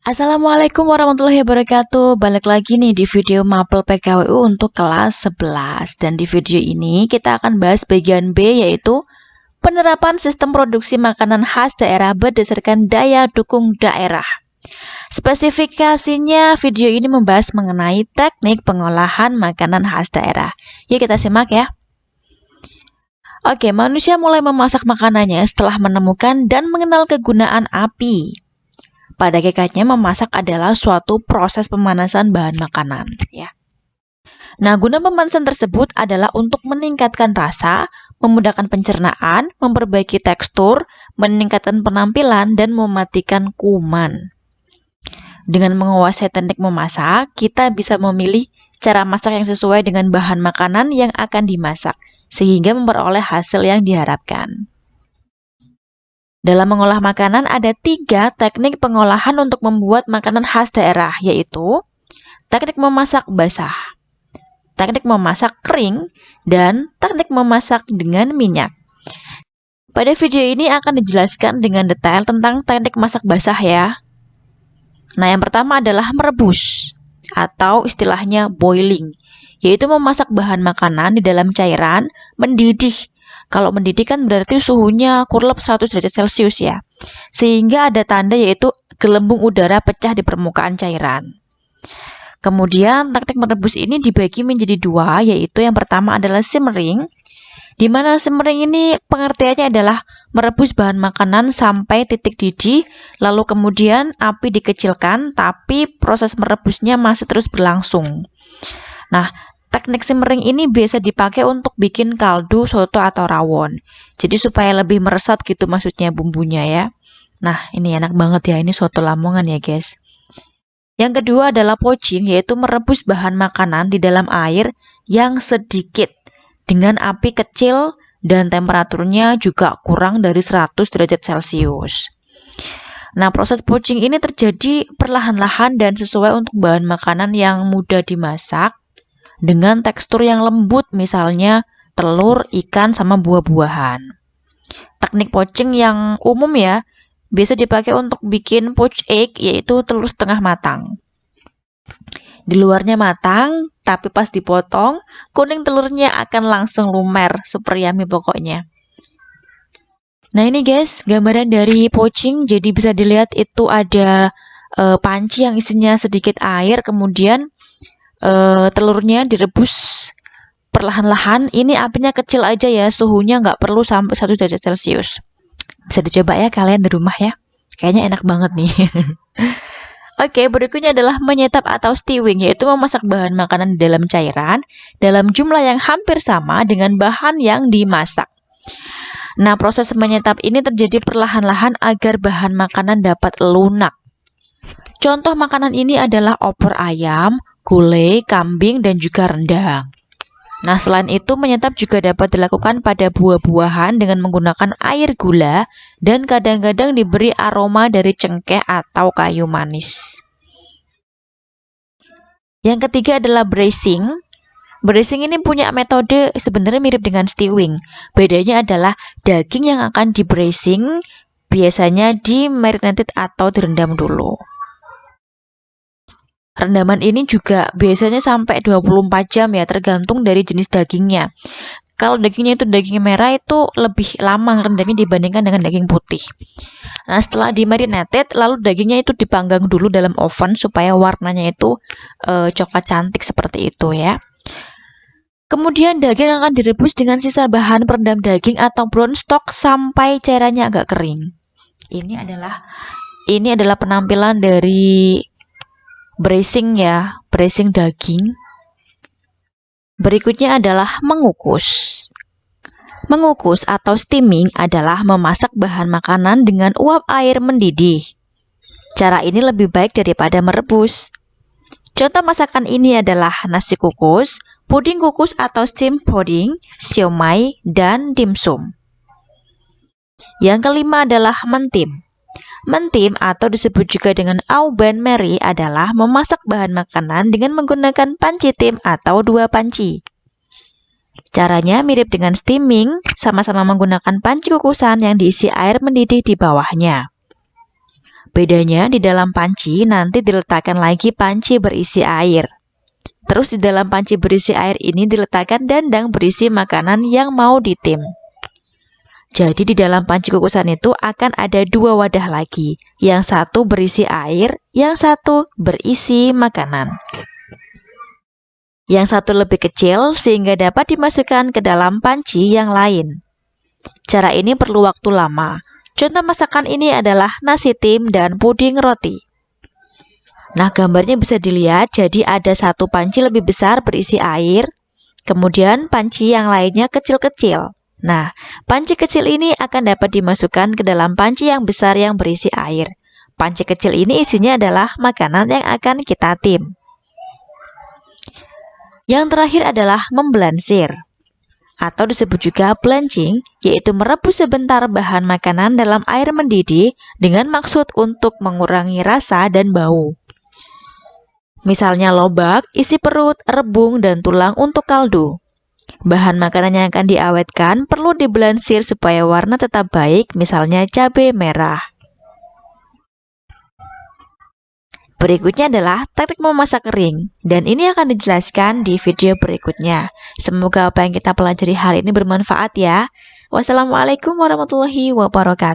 Assalamualaikum warahmatullahi wabarakatuh. Balik lagi nih di video Mapel PKWU untuk kelas 11. Dan di video ini kita akan bahas bagian B, yaitu penerapan sistem produksi makanan khas daerah berdasarkan daya dukung daerah. Spesifikasinya, video ini membahas mengenai teknik pengolahan makanan khas daerah. Yuk kita simak ya. Oke, manusia mulai memasak makanannya setelah menemukan dan mengenal kegunaan api. Pada hakikatnya memasak adalah suatu proses pemanasan bahan makanan, ya. Nah, guna pemanasan tersebut adalah untuk meningkatkan rasa, memudahkan pencernaan, memperbaiki tekstur, meningkatkan penampilan, dan mematikan kuman. Dengan menguasai teknik memasak, kita bisa memilih cara masak yang sesuai dengan bahan makanan yang akan dimasak, sehingga memperoleh hasil yang diharapkan. Dalam mengolah makanan ada 3 teknik pengolahan untuk membuat makanan khas daerah, yaitu teknik memasak basah, teknik memasak kering, dan teknik memasak dengan minyak. Pada video ini akan dijelaskan dengan detail tentang teknik masak basah ya. Nah, yang pertama adalah merebus atau istilahnya boiling, yaitu memasak bahan makanan di dalam cairan mendidih. Kalau mendidih kan berarti suhunya kurang 100 derajat Celcius ya. Sehingga ada tanda yaitu gelembung udara pecah di permukaan cairan. Kemudian teknik merebus ini dibagi menjadi 2, yaitu yang pertama adalah simmering, di mana simmering ini pengertiannya adalah merebus bahan makanan sampai titik didih, lalu kemudian api dikecilkan, tapi proses merebusnya masih terus berlangsung. Nah, teknik simmering ini biasa dipakai untuk bikin kaldu, soto, atau rawon. Jadi supaya lebih meresap gitu maksudnya bumbunya ya. Nah, ini enak banget ya, ini soto Lamongan ya guys. Yang kedua adalah poaching, yaitu merebus bahan makanan di dalam air yang sedikit dengan api kecil dan temperaturnya juga kurang dari 100 derajat Celcius. Nah, proses poaching ini terjadi perlahan-lahan dan sesuai untuk bahan makanan yang mudah dimasak dengan tekstur yang lembut, misalnya telur, ikan, sama buah-buahan. Teknik poaching yang umum ya, biasa dipakai untuk bikin poached egg, yaitu telur setengah matang. Di luarnya matang, tapi pas dipotong, kuning telurnya akan langsung lumer, super yummy pokoknya. Nah ini guys, gambaran dari poaching, jadi bisa dilihat itu ada panci yang isinya sedikit air, kemudian telurnya direbus perlahan-lahan. Ini apinya kecil aja ya, suhunya nggak perlu sampai 1 derajat Celcius. Bisa dicoba ya kalian di rumah ya, kayaknya enak banget nih. Oke, berikutnya adalah menyetap atau stewing, yaitu memasak bahan makanan di dalam cairan dalam jumlah yang hampir sama dengan bahan yang dimasak. Nah, proses menyetap ini terjadi perlahan-lahan agar bahan makanan dapat lunak. Contoh makanan ini adalah opor ayam, gulai, kambing, dan juga rendang. Nah, selain itu menyetap juga dapat dilakukan pada buah-buahan dengan menggunakan air gula dan kadang-kadang diberi aroma dari cengkeh atau kayu manis. Yang ketiga adalah braising. Braising ini punya metode sebenarnya mirip dengan stewing. Bedanya adalah daging yang akan di braising biasanya di marinated atau direndam dulu. Rendaman ini juga biasanya sampai 24 jam ya, tergantung dari jenis dagingnya. Kalau dagingnya itu daging merah itu lebih lama rendamnya dibandingkan dengan daging putih. Nah, setelah dimarinated, lalu dagingnya itu dipanggang dulu dalam oven supaya warnanya itu coklat cantik seperti itu ya. Kemudian daging akan direbus dengan sisa bahan perendam daging atau brown stock sampai cairannya agak kering. Ini adalah penampilan dari braising ya, braising daging. Berikutnya adalah mengukus. Mengukus atau steaming adalah memasak bahan makanan dengan uap air mendidih. Cara ini lebih baik daripada merebus. Contoh masakan ini adalah nasi kukus, puding kukus atau steam pudding, siomay, dan dimsum. Yang kelima adalah mentim. Mentim atau disebut juga dengan au bain marie adalah memasak bahan makanan dengan menggunakan panci tim atau 2 panci. Caranya mirip dengan steaming, sama-sama menggunakan panci kukusan yang diisi air mendidih di bawahnya. Bedanya di dalam panci nanti diletakkan lagi panci berisi air. Terus di dalam panci berisi air ini diletakkan dandang berisi makanan yang mau ditim. Jadi di dalam panci kukusan itu akan ada dua wadah lagi. Yang satu berisi air, yang satu berisi makanan. Yang satu lebih kecil sehingga dapat dimasukkan ke dalam panci yang lain. Cara ini perlu waktu lama. Contoh masakan ini adalah nasi tim dan puding roti. Nah, gambarnya bisa dilihat, jadi ada satu panci lebih besar berisi air, kemudian panci yang lainnya kecil-kecil. Nah, panci kecil ini akan dapat dimasukkan ke dalam panci yang besar yang berisi air. Panci kecil ini isinya adalah makanan yang akan kita tim. Yang terakhir adalah memblansir, atau disebut juga blanching, yaitu merebus sebentar bahan makanan dalam air mendidih dengan maksud untuk mengurangi rasa dan bau. Misalnya lobak, isi perut, rebung, dan tulang untuk kaldu. Bahan makanan yang akan diawetkan perlu diblansir supaya warna tetap baik, misalnya cabai merah. Berikutnya adalah teknik memasak kering, dan ini akan dijelaskan di video berikutnya. Semoga apa yang kita pelajari hari ini bermanfaat ya. Wassalamualaikum warahmatullahi wabarakatuh.